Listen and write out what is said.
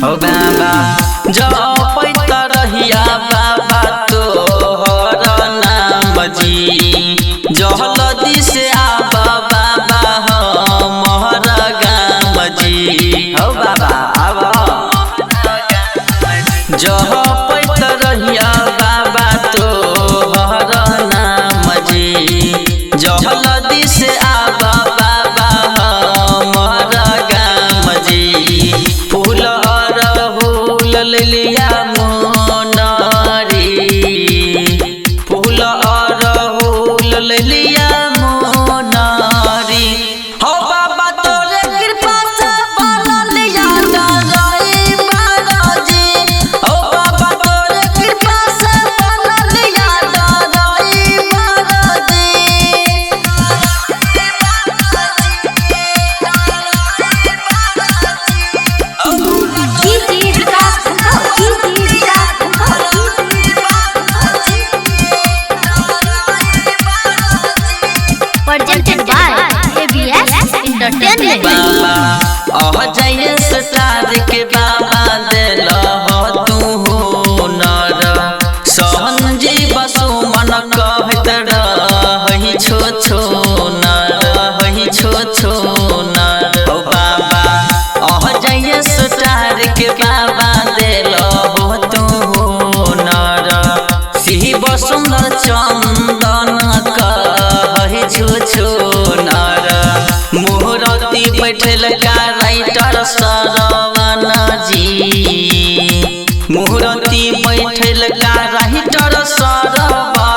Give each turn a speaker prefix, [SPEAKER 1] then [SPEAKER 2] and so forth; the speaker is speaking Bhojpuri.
[SPEAKER 1] हो बाबा जपैत रहिया बाबा तोहर नाम जी जल्दी से आबा बाबा हमर गाम जी हो बाबा आबा जपैत रहिया बाबा तोहर नाम जी जल्दी से आबा बाबा हमर गाम जी फूल अरहुल लिया मोनारी फूल अरहुल लिया मोनारी हो बाबा तोरे कृपा से बनल याद रही बालाजी हो बाबा तोरे कृपा से बनल याद रही Balaji
[SPEAKER 2] Presented by ABS Entertainment.
[SPEAKER 1] बाबा अजय स्टार के बाबा दिल हो तू नर संजीव सुमन कहत रही छो छो नर रही छो छो नर हो बाबा अजय स्टार के बाबा दिल हो तू नर शिव सुंदर चंदन कही छो छो नर मूर्ति बैठल का राइटर सरवन जी मूर्ति बैठल का राइटर सरवन